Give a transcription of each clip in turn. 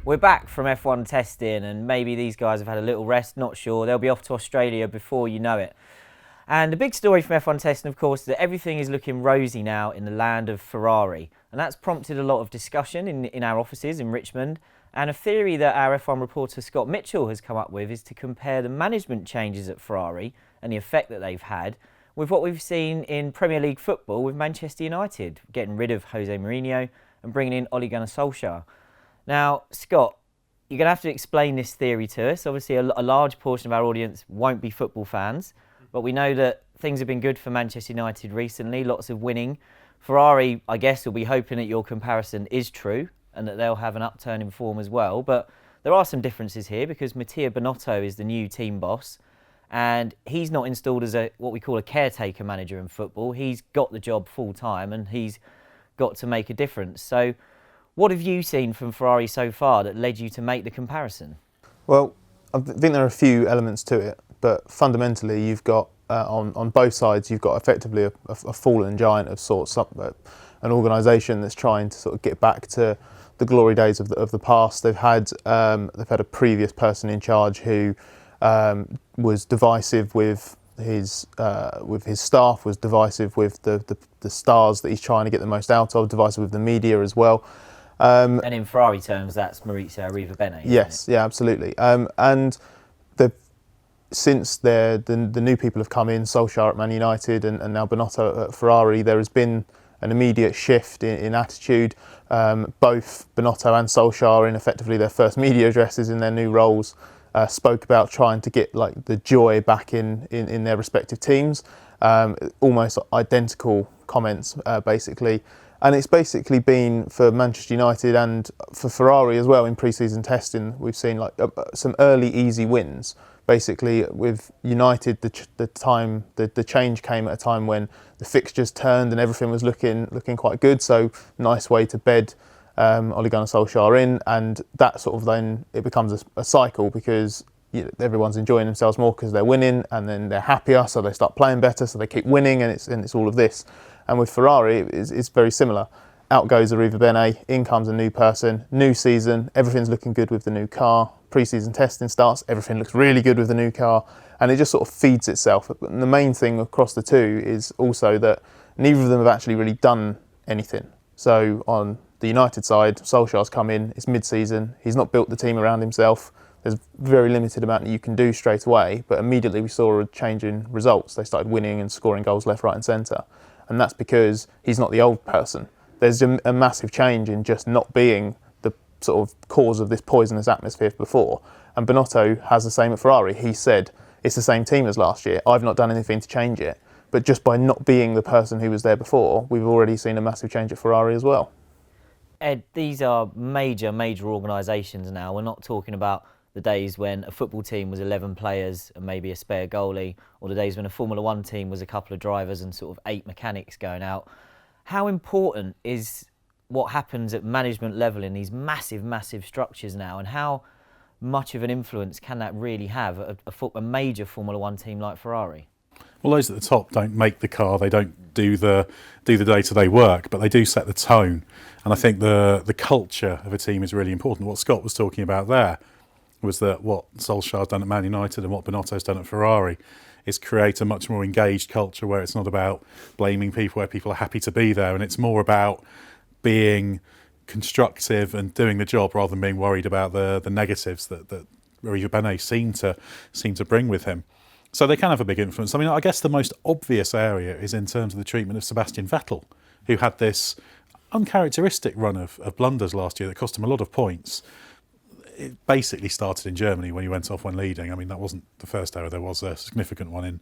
We're back from F1 testing, and maybe these guys have had a little rest, not sure. They'll be off to Australia before you know it. And the big story from F1 testing, of course, is that everything is looking rosy now in the land of Ferrari. And that's prompted a lot of discussion in our offices in Richmond. And a theory that our F1 reporter Scott Mitchell has come up with is to compare the management changes at Ferrari and the effect that they've had with what we've seen in Premier League football with Manchester United, getting rid of Jose Mourinho and bringing in Ole Gunnar Solksjaer. Now, Scott, you're going to have to explain this theory to us. Obviously, a large portion of our audience won't be football fans, but we know that things have been good for Manchester United recently, lots of winning. Ferrari, I guess, will be hoping that your comparison is true and that they'll have an upturn in form as well. But there are some differences here because Mattia Binotto is the new team boss and he's not installed as what we call a caretaker manager in football. He's got the job full time and he's got to make a difference. So what have you seen from Ferrari so far that led you to make the comparison? Well, I think there are a few elements to it, but fundamentally you've got, on both sides, you've got effectively a fallen giant of sorts, an organisation that's trying to sort of get back to the glory days of the past. They've had a previous person in charge who was divisive with his staff, was divisive with the stars that he's trying to get the most out of, divisive with the media as well. And in Ferrari terms, that's Maurizio Arrivabene. Yes, yeah, absolutely. And since the new people have come in, Solskjaer at Man United and now Binotto at Ferrari, there has been an immediate shift in attitude. Both Binotto and Solskjaer, in effectively their first media addresses in their new roles, spoke about trying to get like the joy back in their respective teams. Almost identical comments, basically. And it's basically been for Manchester United and for Ferrari as well in pre-season testing. We've seen like some early easy wins. Basically, with United, the change came at a time when the fixtures turned and everything was looking quite good. So nice way to bed Ole Gunnar Solskjaer in, and that sort of then it becomes a cycle because everyone's enjoying themselves more because they're winning, and then they're happier, so they start playing better, so they keep winning, and it's all of this. And with Ferrari, it's very similar. Out goes Arrivabene, in comes a new person, new season, everything's looking good with the new car. Pre-season testing starts, everything looks really good with the new car, and it just sort of feeds itself. And the main thing across the two is also that neither of them have actually really done anything. So on the United side, Solskjaer's come in, it's mid-season, he's not built the team around himself. There's very limited amount that you can do straight away, but immediately we saw a change in results. They started winning and scoring goals left, right and centre. And that's because he's not the old person. There's a massive change in just not being the sort of cause of this poisonous atmosphere before. And Binotto has the same at Ferrari. He said, it's the same team as last year. I've not done anything to change it. But just by not being the person who was there before, we've already seen a massive change at Ferrari as well. Ed, these are major organisations now. We're not talking about the days when a football team was 11 players and maybe a spare goalie, or the days when a Formula One team was a couple of drivers and sort of 8 mechanics going out. How important is what happens at management level in these massive structures now, and how much of an influence can that really have a major Formula One team like Ferrari? Well, those at the top don't make the car, they don't do the day-to-day work, but they do set the tone. And I think the culture of a team is really important. What Scott was talking about there was that what Solskjaer's done at Man United and what Binotto's done at Ferrari is create a much more engaged culture where it's not about blaming people, where people are happy to be there, and it's more about being constructive and doing the job rather than being worried about the negatives that Arrivabene seem to bring with him. So they can have a big influence. I mean, I guess the most obvious area is in terms of the treatment of Sebastian Vettel, who had this uncharacteristic run of blunders last year that cost him a lot of points. It basically started in Germany when he went off when leading. I mean, that wasn't the first error. There was a significant one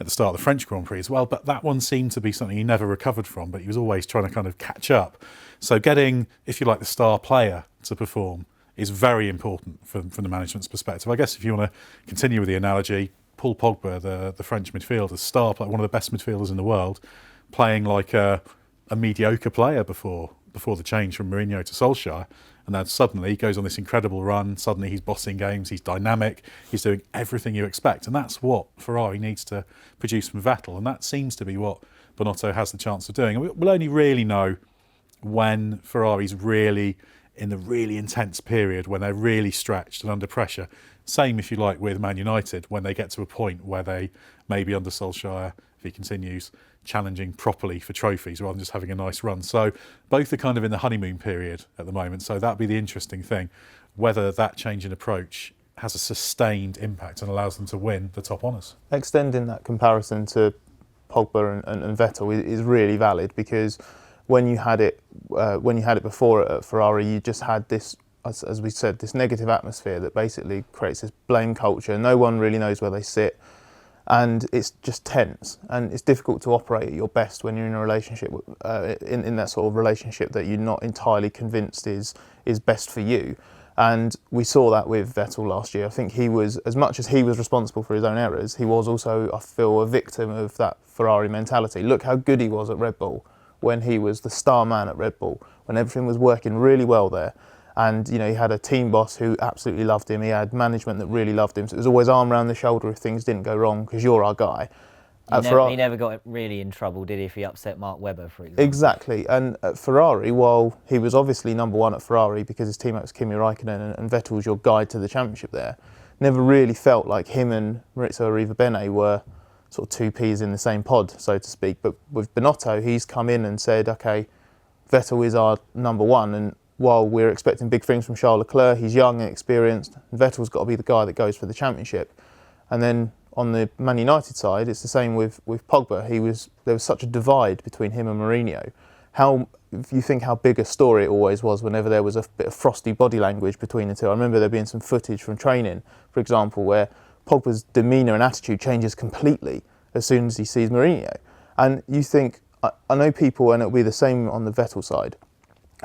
at the start of the French Grand Prix as well, but that one seemed to be something he never recovered from, but he was always trying to kind of catch up. So getting, if you like, the star player to perform is very important from the management's perspective. I guess if you want to continue with the analogy, Paul Pogba, the French midfielder, star player, one of the best midfielders in the world, playing like a mediocre player before the change from Mourinho to Solskjaer. And then suddenly he goes on this incredible run. Suddenly he's bossing games, he's dynamic, he's doing everything you expect. And that's what Ferrari needs to produce from Vettel. And that seems to be what Binotto has the chance of doing. And we'll only really know when Ferrari's really in the really intense period when they're really stretched and under pressure. Same, if you like, with Man United, when they get to a point where they may be under Solskjaer, if he continues, challenging properly for trophies rather than just having a nice run. So both are kind of in the honeymoon period at the moment. So that'd be the interesting thing, whether that change in approach has a sustained impact and allows them to win the top honours. Extending that comparison to Pogba and Vettel is really valid, because when you had it before at Ferrari, you just had this, as we said, this negative atmosphere that basically creates this blame culture. No one really knows where they sit, and it's just tense, and it's difficult to operate at your best when you're in a relationship in that sort of relationship that you're not entirely convinced is best for you. And we saw that with Vettel last year. I think he was, as much as he was responsible for his own errors, he was also, I feel, a victim of that Ferrari mentality. Look how good he was at Red Bull when he was the star man at Red Bull, when everything was working really well there. And, you know, he had a team boss who absolutely loved him. He had management that really loved him. So it was always arm around the shoulder if things didn't go wrong, because you're our guy. He never got really in trouble, did he, if he upset Mark Webber, for example? Exactly. And at Ferrari, while he was obviously number one at Ferrari because his teammate was Kimi Raikkonen and Vettel was your guide to the championship there, never really felt like him and Maurizio Arrivabene were sort of two peas in the same pod, so to speak. But with Binotto, he's come in and said, OK, Vettel is our number one, and while we're expecting big things from Charles Leclerc, he's young and experienced, and Vettel's got to be the guy that goes for the championship. And then on the Man United side, it's the same with Pogba. There was such a divide between him and Mourinho. If you think how big a story it always was whenever there was a bit of frosty body language between the two. I remember there being some footage from training, for example, where Pogba's demeanour and attitude changes completely as soon as he sees Mourinho. And you think, I know people, and it'll be the same on the Vettel side,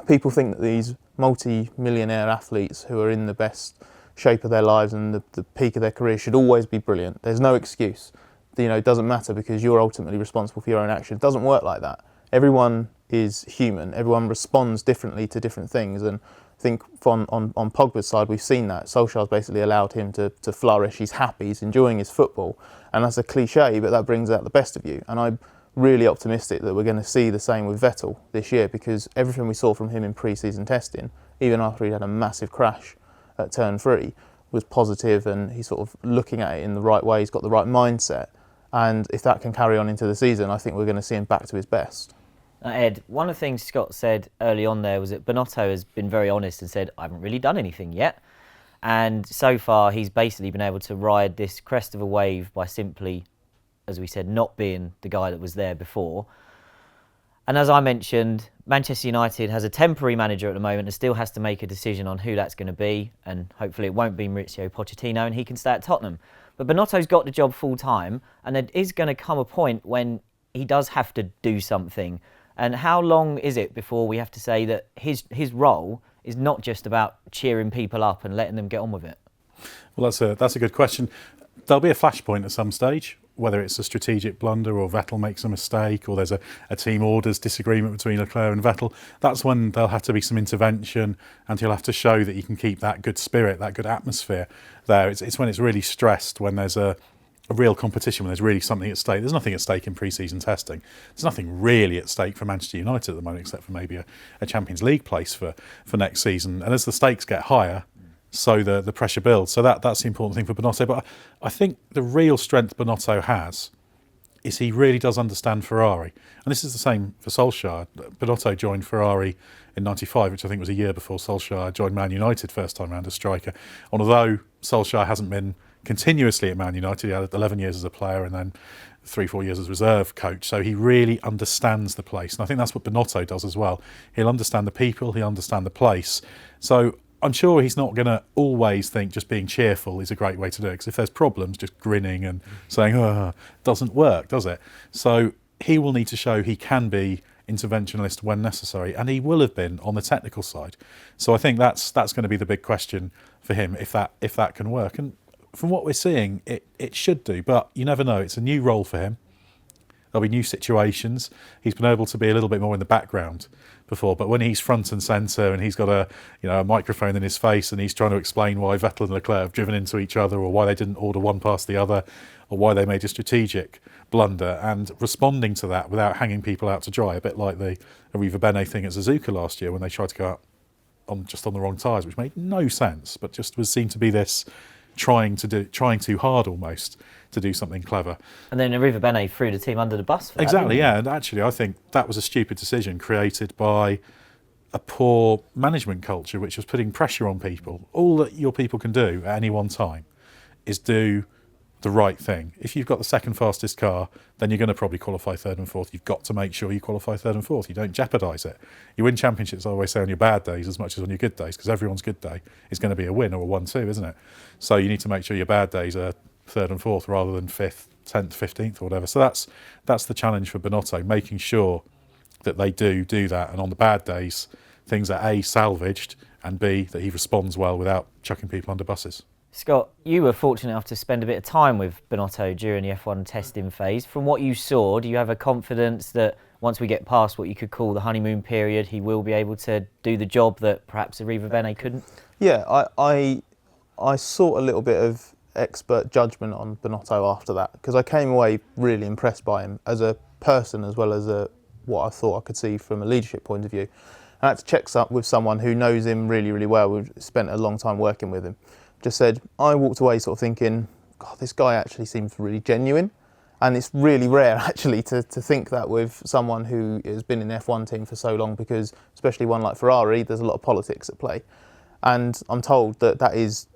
people think that these multi-millionaire athletes who are in the best shape of their lives and the peak of their career should always be brilliant. There's no excuse. You know, it doesn't matter because you're ultimately responsible for your own action. It doesn't work like that. Everyone is human. Everyone responds differently to different things. And I think on Pogba's side, we've seen that. Solskjaer's basically allowed him to flourish. He's happy. He's enjoying his football. And that's a cliche, but that brings out the best of you. And I'm really optimistic that we're going to see the same with Vettel this year, because everything we saw from him in pre-season testing, even after he had a massive crash at turn 3, was positive, and he's sort of looking at it in the right way. He's got the right mindset, and if that can carry on into the season, I think we're going to see him back to his best. Ed, one of the things Scott said early on there was that Binotto has been very honest and said, I haven't really done anything yet. And so far, he's basically been able to ride this crest of a wave by simply, as we said, not being the guy that was there before. And as I mentioned, Manchester United has a temporary manager at the moment and still has to make a decision on who that's going to be. And hopefully it won't be Maurizio Pochettino and he can stay at Tottenham. But Binotto's got the job full time, and there is going to come a point when he does have to do something. And how long is it before we have to say that his role is not just about cheering people up and letting them get on with it? Well, that's a good question. There'll be a flashpoint at some stage, whether it's a strategic blunder or Vettel makes a mistake or there's a team orders disagreement between Leclerc and Vettel. That's when there'll have to be some intervention, and he'll have to show that you can keep that good spirit, that good atmosphere there. It's when it's really stressed, when there's a real competition, when there's really something at stake. There's nothing at stake in pre-season testing. There's nothing really at stake for Manchester United at the moment, except for maybe a Champions League place for next season. And as the stakes get higher, so the pressure builds. So that's the important thing for Binotto. But I think the real strength Binotto has is he really does understand Ferrari. And this is the same for Solskjaer. Binotto joined Ferrari in '95, which I think was a year before Solskjaer joined Man United first time round as striker. And although Solskjaer hasn't been continuously at Man United, he had 11 years as a player and then 3-4 years as reserve coach. So he really understands the place. And I think that's what Binotto does as well. He'll understand the people, he'll understand the place. So I'm sure he's not going to always think just being cheerful is a great way to do it, because if there's problems, just grinning and saying, doesn't work, does it? So he will need to show he can be interventionist when necessary, and he will have been on the technical side. So I think that's going to be the big question for him, if that can work. And from what we're seeing, it should do, but you never know. It's a new role for him. There'll be new situations. He's been able to be a little bit more in the background before, but when he's front and centre and he's got a microphone in his face and he's trying to explain why Vettel and Leclerc have driven into each other, or why they didn't order one past the other, or why they made a strategic blunder, and responding to that without hanging people out to dry, a bit like the Arrivabene thing at Suzuka last year when they tried to go out on the wrong tyres, which made no sense, but just seemed to be this trying too hard almost to do something clever. And then Arrivabene threw the team under the bus for that. Exactly, didn't yeah. And actually, I think that was a stupid decision created by a poor management culture, which was putting pressure on people. All that your people can do at any one time is do the right thing. If you've got the second fastest car, then you're going to probably qualify third and fourth. You've got to make sure you qualify third and fourth. You don't jeopardise it. You win championships, I always say, on your bad days as much as on your good days, because everyone's good day is going to be a win or a 1-2, isn't it? So you need to make sure your bad days are third and fourth rather than 5th, 10th, 15th or whatever. So that's the challenge for Binotto, making sure that they do that, and on the bad days things are A, salvaged, and B, that he responds well without chucking people under buses. Scott, you were fortunate enough to spend a bit of time with Binotto during the F1 testing phase. From what you saw, do you have a confidence that once we get past what you could call the honeymoon period, he will be able to do the job that perhaps Arrivabene couldn't? Yeah, I saw a little bit of expert judgment on Binotto after that, because I came away really impressed by him as a person as well as what I thought I could see from a leadership point of view. I had to check up with someone who knows him really, really well. We've spent a long time working with him. Just said, I walked away sort of thinking, God, this guy actually seems really genuine. And it's really rare actually to think that with someone who has been in the F1 team for so long, because especially one like Ferrari, there's a lot of politics at play. And I'm told that is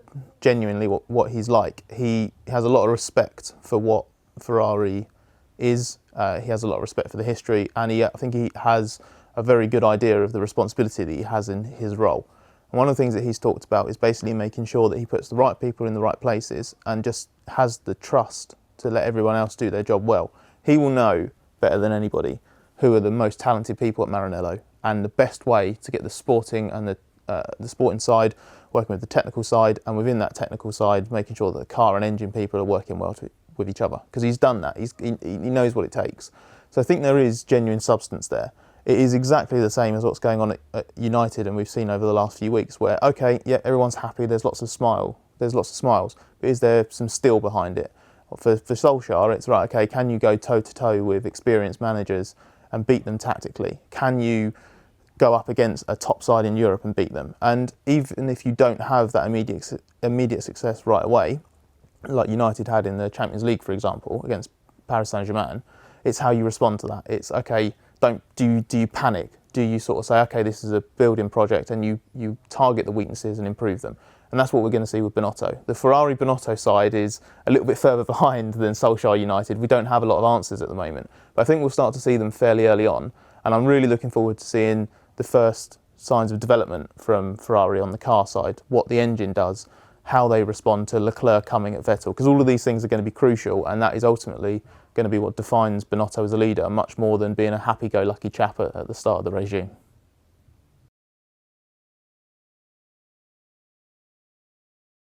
genuinely what he's like. He has a lot of respect for what Ferrari is. He has a lot of respect for the history, and I think he has a very good idea of the responsibility that he has in his role. And one of the things that he's talked about is basically making sure that he puts the right people in the right places and just has the trust to let everyone else do their job well. He will know better than anybody who are the most talented people at Maranello, and the best way to get the sporting and the sporting side working with the technical side, and within that technical side making sure that the car and engine people are working well with each other, because he's done that. He knows what it takes. So I think there is genuine substance there. It is exactly the same as what's going on at United, and we've seen over the last few weeks where, okay, yeah, everyone's happy, there's lots of smiles, but is there some steel behind it? For Solskjaer, it's right, okay, can you go toe-to-toe with experienced managers and beat them tactically? Can you go up against a top side in Europe and beat them? And even if you don't have that immediate success right away, like United had in the Champions League, for example, against Paris Saint-Germain, it's how you respond to that. It's, okay, do you panic? Do you sort of say, okay, this is a building project, and you target the weaknesses and improve them? And that's what we're going to see with Binotto. The Ferrari Binotto side is a little bit further behind than Solskjaer United. We don't have a lot of answers at the moment, but I think we'll start to see them fairly early on. And I'm really looking forward to seeing the first signs of development from Ferrari on the car side, what the engine does, how they respond to Leclerc coming at Vettel, because all of these things are going to be crucial, and that is ultimately going to be what defines Binotto as a leader, much more than being a happy-go-lucky chap at the start of the regime.